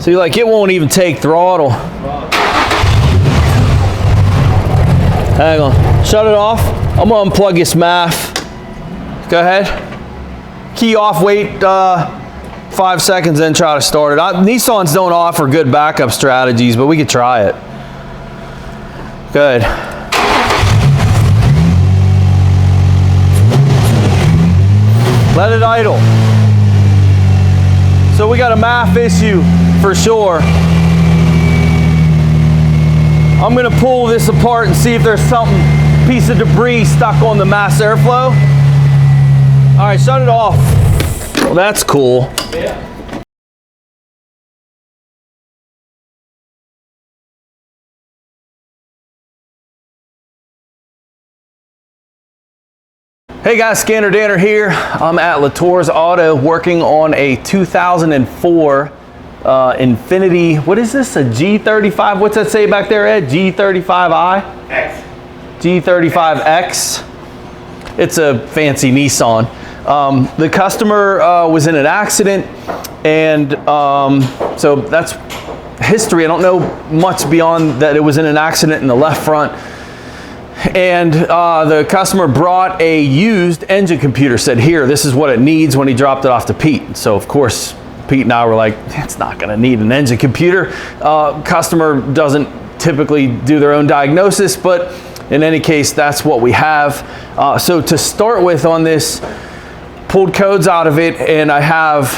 See, like it won't even take throttle. Hang on, shut it off. I'm gonna unplug this MAF. Go ahead. Key off, wait 5 seconds, then try to start it. Nissans don't offer good backup strategies, but we could try it. Good. Let it idle. So we got a MAF issue for sure. I'm gonna pull this apart and see if there's something, piece of debris stuck on the mass airflow. All right, shut it off. Well, that's cool. Yeah. Hey guys, Scanner Danner here. I'm at Latour's Auto working on a 2004 Infiniti, what is this, a G35? What's that say back there, Ed? G35i? X. G35X. It's a fancy Nissan. The customer was in an accident, and so that's history. I don't know much beyond that. It was in an accident in the left front. And the customer brought a used engine computer, said, here, this is what it needs, when he dropped it off to Pete. So of course, Pete and I were like, it's not gonna need an engine computer. Customer doesn't typically do their own diagnosis, but in any case, that's what we have. So to start with on this, pulled codes out of it, and I have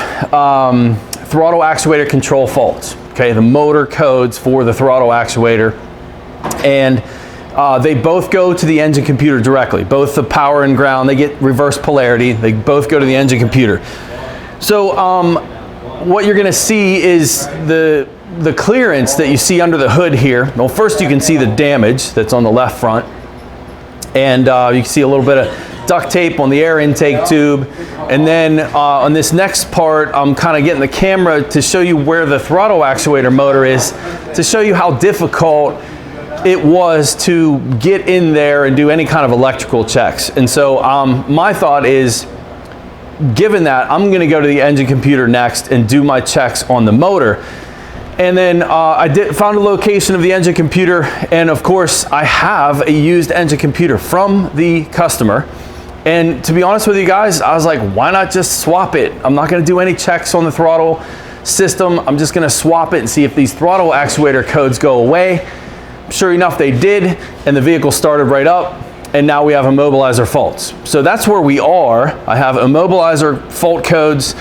throttle actuator control faults. Okay, the motor codes for the throttle actuator. And they both go to the engine computer directly. Both the power and ground, they get reverse polarity. They both go to the engine computer. So what you're gonna see is the clearance that you see under the hood here. Well, first you can see the damage that's on the left front. And you can see a little bit of duct tape on the air intake tube. And then on this next part, I'm kind of getting the camera to show you where the throttle actuator motor is, to show you how difficult it was to get in there and do any kind of electrical checks. And so my thought is, given that, I'm gonna go to the engine computer next and do my checks on the motor. And then I found a location of the engine computer, and of course I have a used engine computer from the customer. And to be honest with you guys, I was like, why not just swap it? I'm not gonna do any checks on the throttle system. I'm just gonna swap it and see if these throttle actuator codes go away. Sure enough, they did, and the vehicle started right up, and now we have immobilizer faults. So that's where we are. I have immobilizer fault codes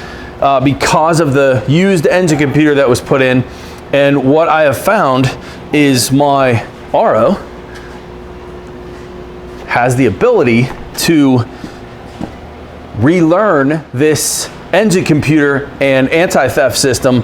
because of the used engine computer that was put in, and what I have found is my RO has the ability to relearn this engine computer and anti-theft system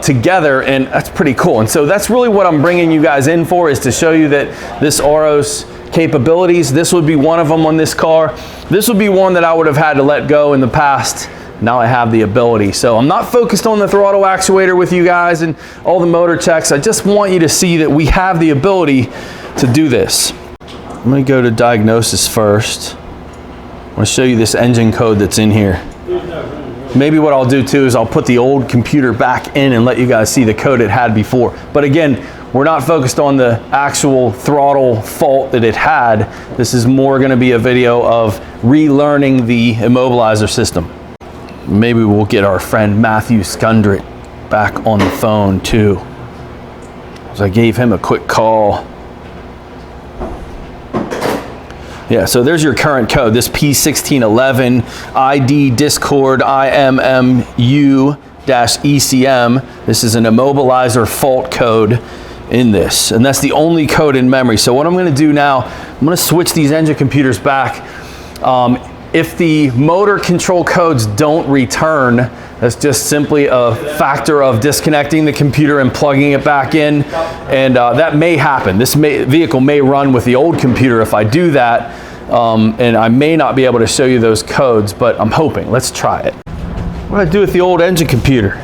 together, and that's pretty cool. And so that's really what I'm bringing you guys in for, is to show you that this RO's capabilities, this would be one of them on this car. This would be one that I would have had to let go in the past. Now I have the ability. So I'm not focused on the throttle actuator with you guys and all the motor checks. I just want you to see that we have the ability to do this. I'm gonna go to diagnosis first. I'm gonna show you this engine code that's in here. Maybe what I'll do too is I'll put the old computer back in and let you guys see the code it had before. But again, we're not focused on the actual throttle fault that it had. This is more gonna be a video of relearning the immobilizer system. Maybe we'll get our friend Matthew Scundrit back on the phone too. So I gave him a quick call. Yeah, so there's your current code, this P1611 ID Discord IMMU-ECM. This is an immobilizer fault code in this, and that's the only code in memory. So what I'm gonna do now, I'm gonna switch these engine computers back. If the motor control codes don't return, that's just simply a factor of disconnecting the computer and plugging it back in, and that may happen. This vehicle may run with the old computer if I do that, and I may not be able to show you those codes, but I'm hoping. Let's try it. What do I do with the old engine computer?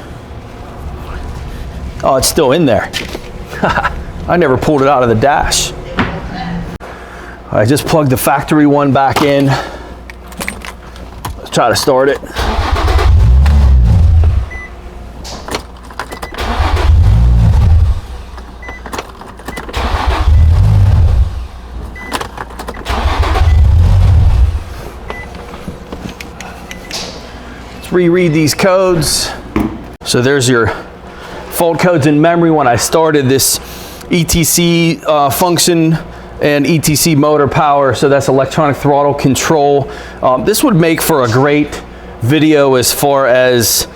Oh, it's still in there. I never pulled it out of the dash. I just plugged the factory one back in. Let's try to start it. Let's reread these codes. So there's your fault codes in memory when I started this ETC function and ETC motor power. So that's electronic throttle control. This would make for a great video as far as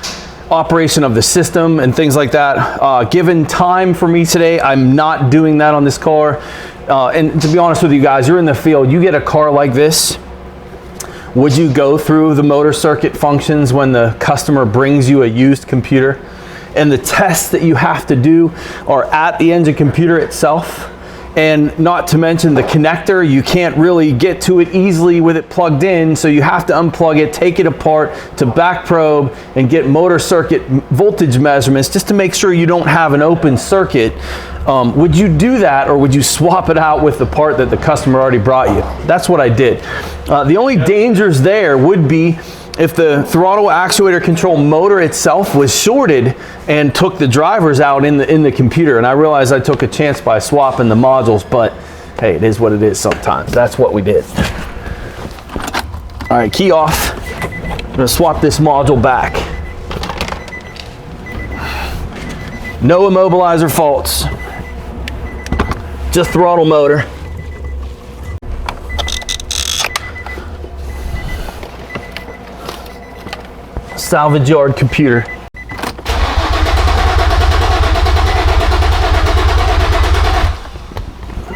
operation of the system and things like that. Given time for me today, I'm not doing that on this car. And to be honest with you guys, you're in the field, you get a car like this, would you go through the motor circuit functions when the customer brings you a used computer? And the tests that you have to do are at the engine computer itself. And not to mention the connector, you can't really get to it easily with it plugged in, so you have to unplug it, take it apart to back probe and get motor circuit voltage measurements just to make sure you don't have an open circuit. Would you do that, or would you swap it out with the part that the customer already brought you? That's what I did. The only dangers there would be if the throttle actuator control motor itself was shorted and took the drivers out in the computer. And I realized I took a chance by swapping the modules, but hey, it is what it is sometimes. That's what we did. All right, key off. I'm gonna swap this module back. No immobilizer faults, just throttle motor. Salvage yard computer.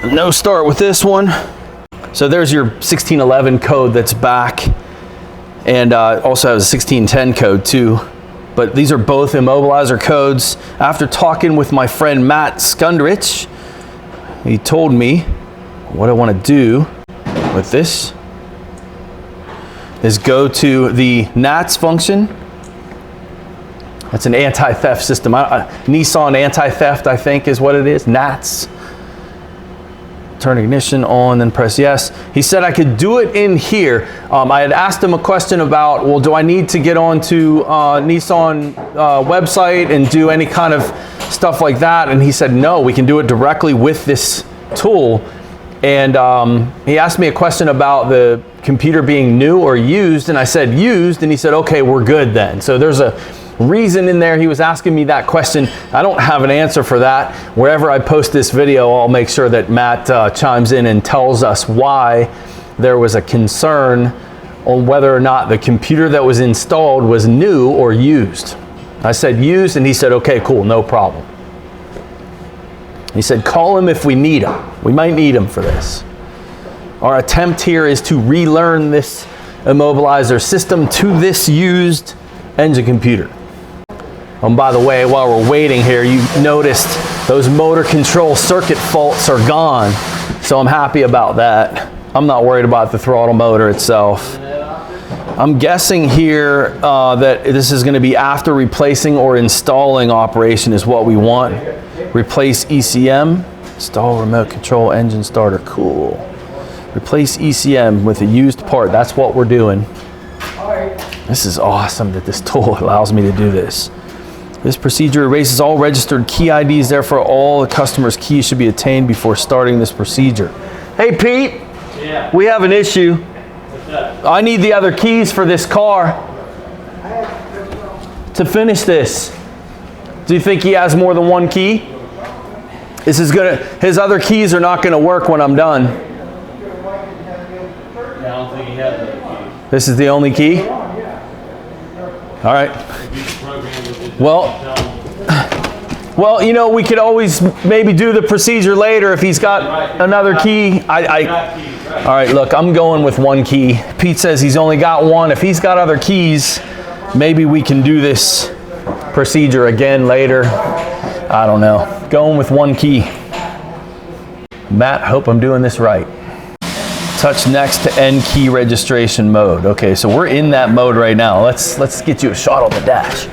No start with this one. So there's your 1611 code that's back, and also has a 1610 code too. But these are both immobilizer codes. After talking with my friend Matt Skundrich, he told me what I want to do with this is go to the NATS function. That's an anti-theft system. Nissan anti-theft, I think, is what it is. NATS. Turn ignition on, then press yes. He said I could do it in here. I had asked him a question about, well, do I need to get onto Nissan website and do any kind of stuff like that? And he said, no, we can do it directly with this tool. And he asked me a question about the computer being new or used, and I said used, and he said, okay, we're good then. So there's a reason in there. He was asking me that question. I don't have an answer for that. Wherever I post this video, I'll make sure that Matt chimes in and tells us why there was a concern on whether or not the computer that was installed was new or used. I said used, and he said, okay, cool, no problem. He said, call him if we need him. We might need him for this. Our attempt here is to relearn this immobilizer system to this used engine computer. And by the way, while we're waiting here, you noticed those motor control circuit faults are gone. So I'm happy about that. I'm not worried about the throttle motor itself. I'm guessing here that this is going to be after replacing or installing operation is what we want. Replace ECM, install remote control engine starter, cool. Replace ECM with a used part, that's what we're doing. This is awesome that this tool allows me to do this. This procedure erases all registered key IDs, therefore all the customer's keys should be attained before starting this procedure. Hey Pete, yeah. We have an issue. What's that? I need the other keys for this car to finish this. Do you think he has more than one key? This is gonna, his other keys are not gonna work when I'm done. Yeah, I don't think he has other keys. This is the only key? All right. Well, you know, we could always maybe do the procedure later if he's got another key. All right, look, I'm going with one key. Pete says he's only got one. If he's got other keys, maybe we can do this procedure again later. I don't know. Going with one key. Matt, hope I'm doing this right. Touch next to end key registration mode. Okay, so we're in that mode right now. Let's get you a shot on the dash.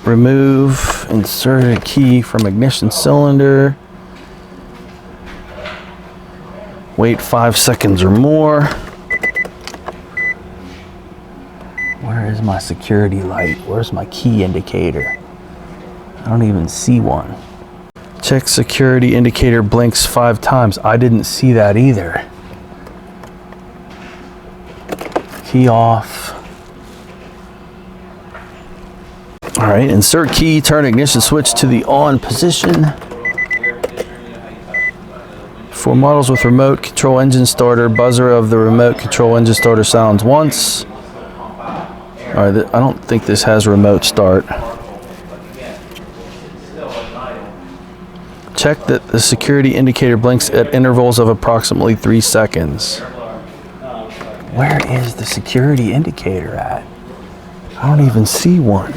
Remove inserted key from ignition cylinder. Wait 5 seconds or more. Where is my security light? Where's my key indicator? I don't even see one. Check security indicator blinks 5 times. I didn't see that either. Key off. All right, insert key, turn ignition switch to the on position. For models with remote control engine starter, buzzer of the remote control engine starter sounds once. All right, I don't think this has remote start. Check that the security indicator blinks at intervals of approximately 3 seconds. Where is the security indicator at? I don't even see one.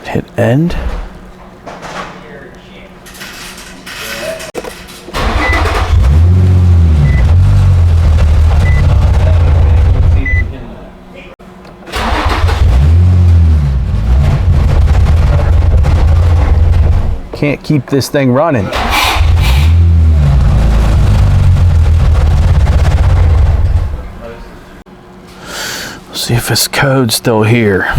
Hit end. Can't keep this thing running. See if this code's still here.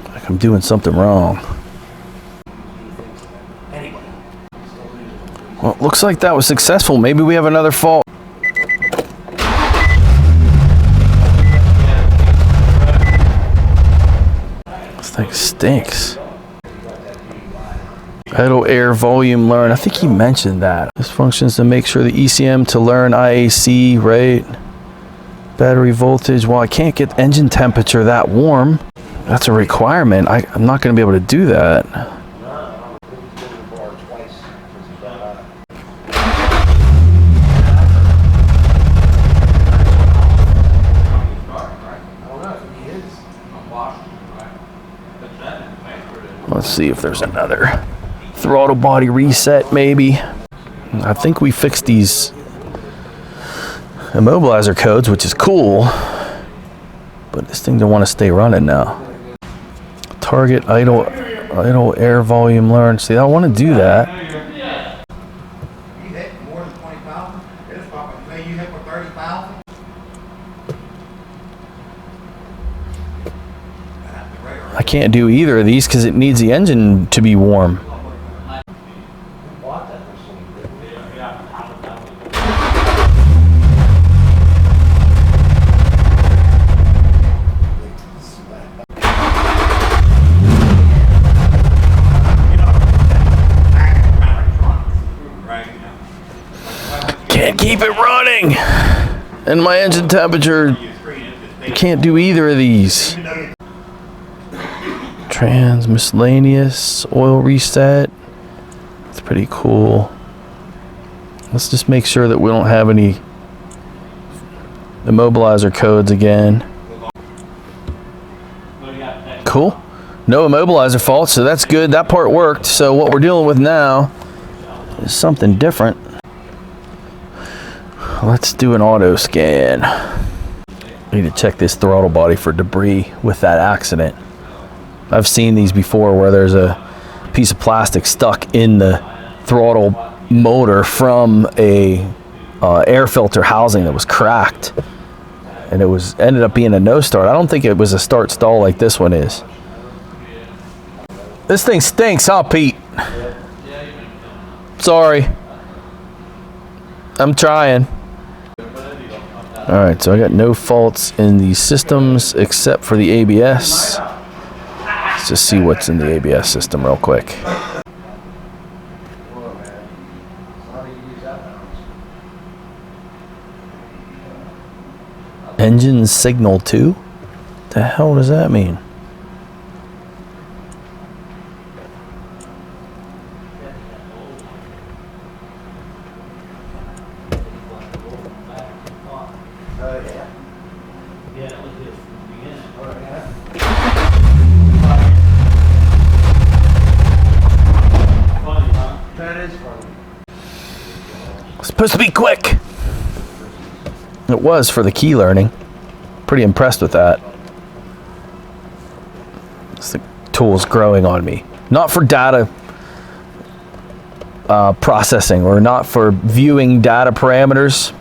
Like I'm doing something wrong. Well, it looks like that was successful. Maybe we have another fault. This thing stinks. Idle air volume learn. I think he mentioned that. This functions to make sure the ECM to learn IAC, right? Battery voltage. Well, I can't get engine temperature that warm. That's a requirement. I'm not going to be able to do that. Let's see if there's another throttle body reset, maybe. I think we fixed these immobilizer codes, which is cool, but this thing don't want to stay running now. Target idle air volume learn. See, I want to do that. I can't do either of these because it needs the engine to be warm. Can't keep it running, and my engine temperature can't do either of these. Trans miscellaneous oil reset. It's pretty cool. Let's just make sure that we don't have any immobilizer codes again. Cool. No immobilizer faults, so that's good. That part worked. So what we're dealing with now is something different. Let's do an auto scan. I need to check this throttle body for debris with that accident. I've seen these before where there's a piece of plastic stuck in the throttle motor from a air filter housing that was cracked, and it ended up being a no start. I don't think it was a start stall like this one is. This thing stinks, huh, Pete? Sorry. I'm trying. Alright, so I got no faults in the systems except for the ABS. Let's just see what's in the ABS system real quick. Engine signal 2? What the hell does that mean? Supposed to be quick. It was for the key learning. Pretty impressed with that. The tool's growing on me. Not for data processing or not for viewing data parameters.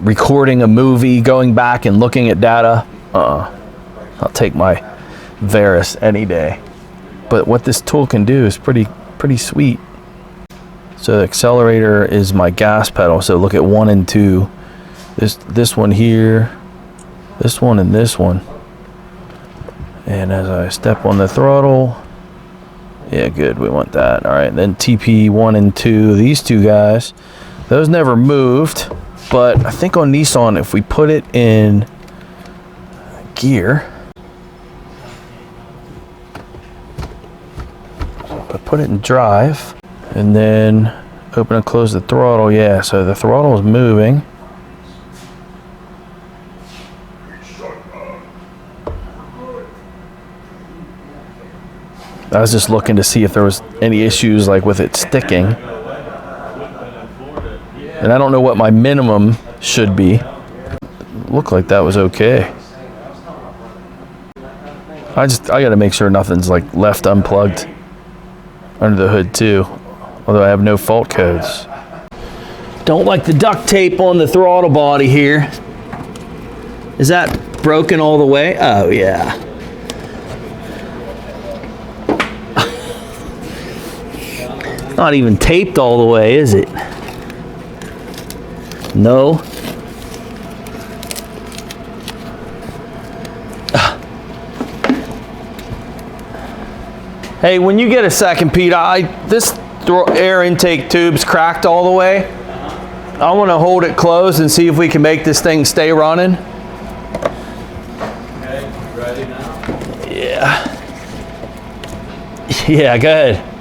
Recording a movie, going back and looking at data. I'll take my Varus any day. But what this tool can do is pretty sweet. So the accelerator is my gas pedal. So look at 1 and 2. This one here This one and this one. And as I step on the throttle, yeah, good, we want that. All right, then TP1 and 2, these two guys, those never moved, but I think on Nissan, if we put it in gear, so I put it in drive, and then open and close the throttle, yeah, so the throttle is moving. I was just looking to see if there was any issues like with it sticking. And I don't know what my minimum should be. Looked like that was okay. I gotta make sure nothing's like left unplugged under the hood too. Although I have no fault codes. Don't like the duct tape on the throttle body here. Is that broken all the way? Oh yeah. Not even taped all the way, is it? No. Hey, when you get a second, Pete, this air intake tube's cracked all the way. I want to hold it closed and see if we can make this thing stay running. Okay, ready now? Yeah. Yeah, go ahead.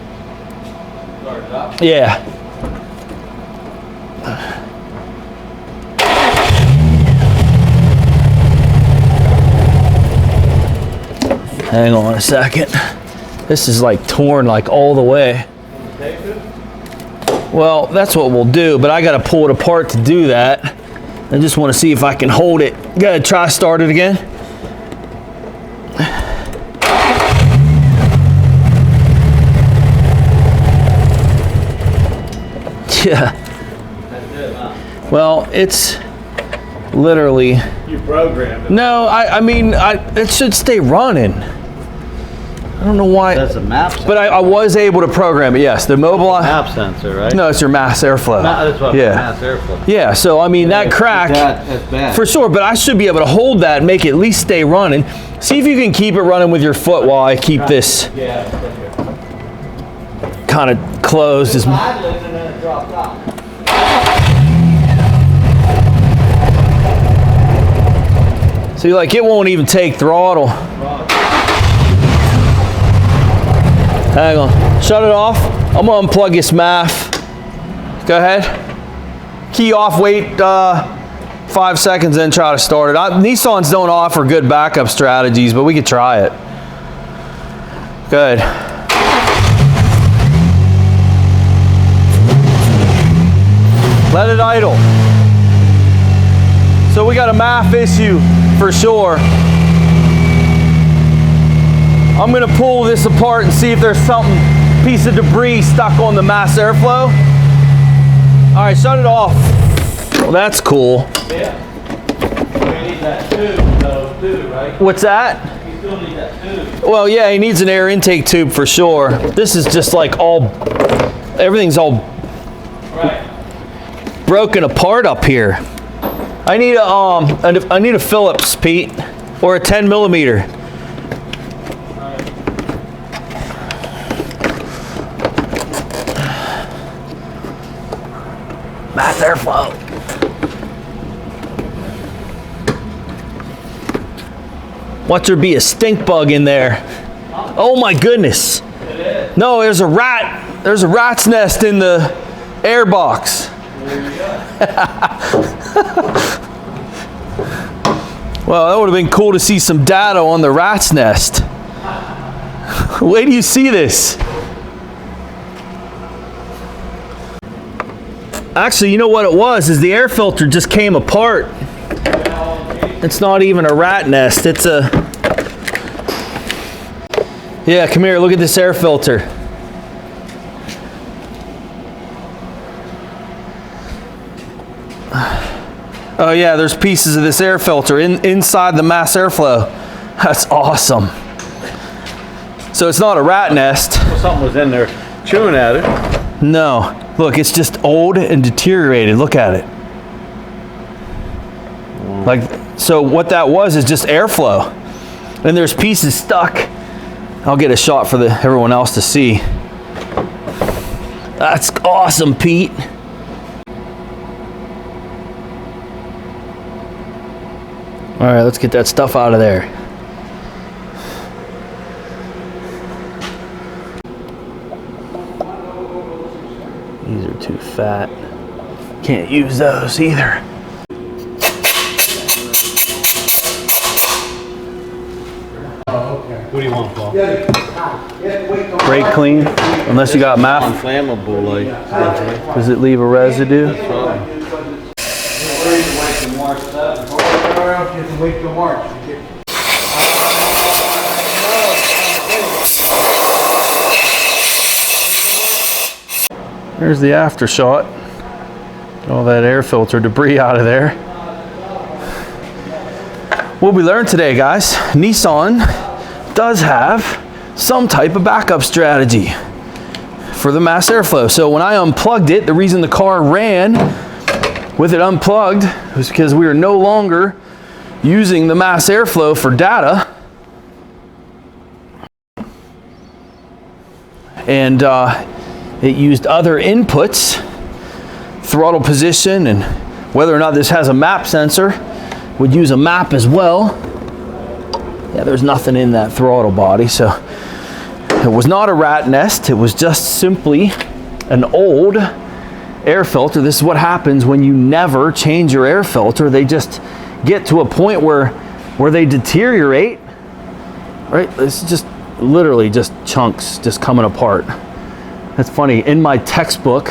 Start it up. Yeah. Hang on a second. This is like torn like all the way. Tape it? Well, that's what we'll do, but I gotta pull it apart to do that. I just want to see if I can hold it. Gotta try start it again. Yeah. That's it, huh? Well, it's literally. You programmed it. No, I mean, it should stay running. I don't know why. That's a MAF sensor. But I was able to program it, yes. The Mobilizer. MAF sensor, right? No, it's your mass airflow. That's what Yeah. mass airflow. Yeah, so I mean, that crack, That's bad. for sure, but I should be able to hold that and make it at least stay running. See if you can keep it running with your foot while I keep this Yeah. kind of closed. As, Idling and then it dropped out. see, like, it won't even take throttle. Hang on. Shut it off. I'm gonna unplug this MAF. Go ahead. Key off, wait 5 seconds, then try to start it. Nissans don't offer good backup strategies, but we could try it. Good. Let it idle. So we got a MAF issue for sure. I'm gonna pull this apart and see if there's something, piece of debris stuck on the mass airflow. All right, shut it off. Well, that's cool. Yeah. We need that tube though, too, right? What's that? You still need that tube. Well, yeah, he needs an air intake tube for sure. This is just like all, everything's all Right. broken apart up here. I need a Phillips, Pete, or a 10 millimeter. Mass airflow. Watch there be a stink bug in there. Oh my goodness. It is. No, there's a rat. There's a rat's nest in the air box. There you go. Well, that would have been cool to see some data on the rat's nest. Wait till you see this. Actually, you know what it was, is the air filter just came apart. It's not even a rat nest, it's a... Yeah, come here, look at this air filter. Oh yeah, there's pieces of this air filter inside the mass airflow. That's awesome. So it's not a rat nest. Well, something was in there chewing at it. No, look, it's just old and deteriorated. Look at it. Like, so what that was is just airflow. And there's pieces stuck. I'll get a shot for everyone else to see. That's awesome, Pete. All right, let's get that stuff out of there. These are too fat. Can't use those either. What do you want, Paul? Brake clean, unless you got MAF. Inflammable, like. Does it leave a residue? There's the after shot. All that air filter debris out of there. What we learned today, guys, Nissan does have some type of backup strategy for the mass airflow. So when I unplugged it, the reason the car ran with it unplugged was because we were no longer using the mass airflow for data. And it used other inputs, throttle position, and whether or not this has a map sensor, would use a map as well. Yeah, there's nothing in that throttle body, so it was not a rat nest. It was just simply an old air filter. This is what happens when you never change your air filter. They just get to a point where they deteriorate, right? This is just literally just chunks just coming apart. That's funny. In my textbook,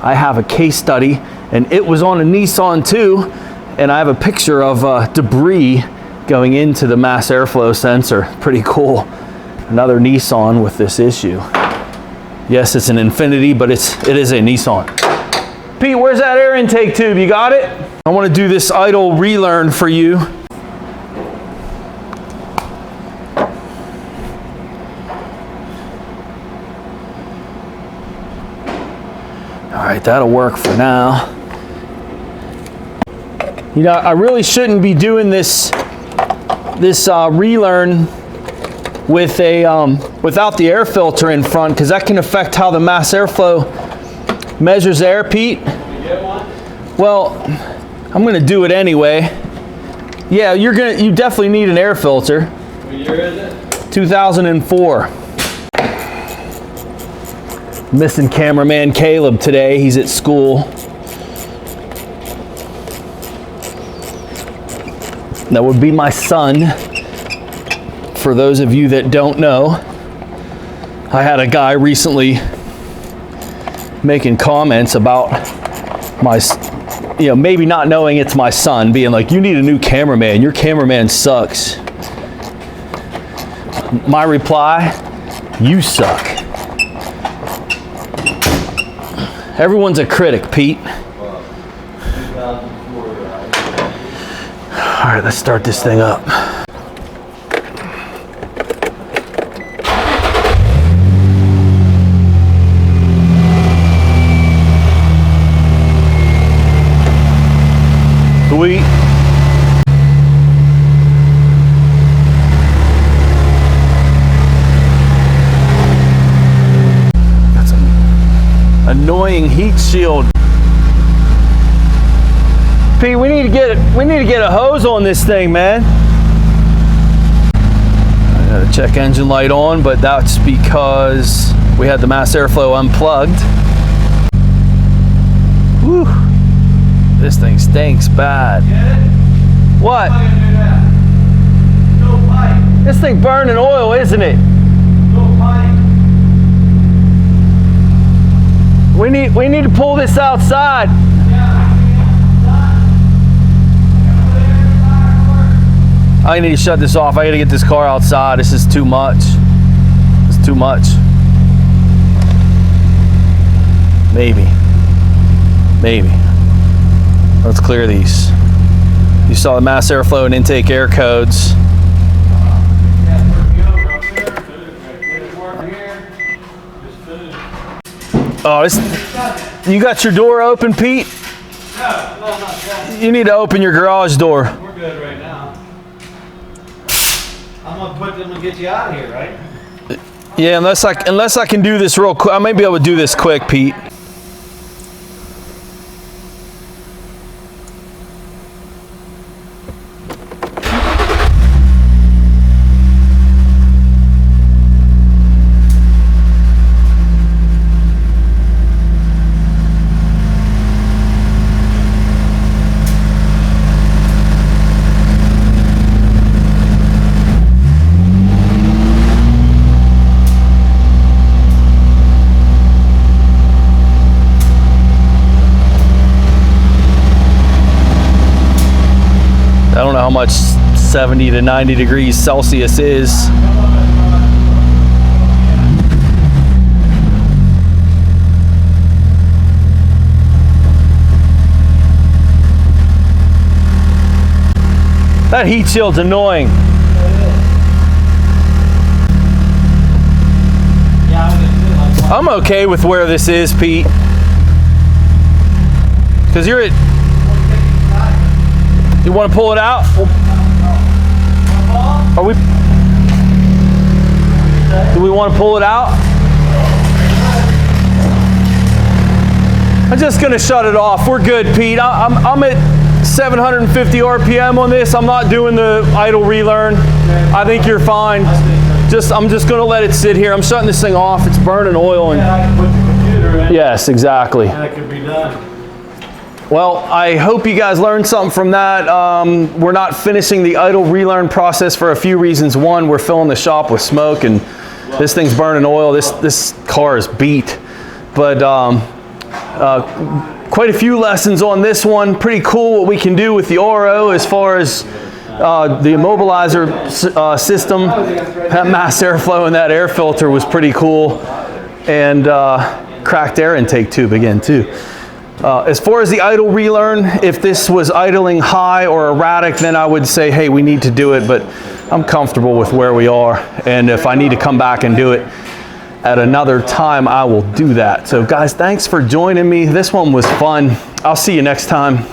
I have a case study, and it was on a Nissan too, and I have a picture of debris going into the mass airflow sensor. Pretty cool. Another Nissan with this issue. Yes, it's an Infiniti, but it is a Nissan. Pete, where's that air intake tube? You got it? I want to do this idle relearn for you. All right, that'll work for now. You know, I really shouldn't be doing this relearn with without the air filter in front, because that can affect how the mass airflow measures air, Pete. Can we get one? Well, I'm gonna do it anyway. Yeah, you definitely need an air filter. What year is it? 2004. Missing cameraman Caleb today. He's at school. That would be my son. For those of you that don't know, I had a guy recently making comments about my, maybe not knowing it's my son, being like, you need a new cameraman. Your cameraman sucks. My reply, you suck. Everyone's a critic, Pete. All right, let's start this thing up. Sweet. That's an annoying heat shield. Pete, we need to get a hose on this thing, man. I got a check engine light on, but that's because we had the mass airflow unplugged. Whew. This thing stinks bad. What? This thing burning oil, isn't it? We need to pull this outside. I need to shut this off. I gotta get this car outside. This is too much. It's too much. Maybe. Let's clear these. You saw the mass airflow and intake air codes. Oh, you got your door open, Pete? No, not yet. You need to open your garage door. We're good right now. I'm gonna get you out of here, right? Yeah, unless I can do this real quick. I may be able to do this quick, Pete. I don't know how much 70 to 90 degrees Celsius is. That heat shield's annoying. I'm okay with where this is, Pete. Because you're at... You want to pull it out? Are we? Do we want to pull it out? I'm just gonna shut it off. We're good, Pete. I'm at 750 RPM on this. I'm not doing the idle relearn. I think you're fine. I'm just gonna let it sit here. I'm shutting this thing off. It's burning oil and. I can put the computer in. Yes, exactly. And it could be done. Well, I hope you guys learned something from that. We're not finishing the idle relearn process for a few reasons. One, we're filling the shop with smoke and this thing's burning oil. This car is beat. But quite a few lessons on this one. Pretty cool what we can do with the RO as far as the Immobilizer system. That mass airflow in that air filter was pretty cool. And cracked air intake tube again too. As far as the idle relearn, if this was idling high or erratic, then I would say, hey, we need to do it, but I'm comfortable with where we are. And if I need to come back and do it at another time, I will do that. So guys, thanks for joining me. This one was fun. I'll see you next time.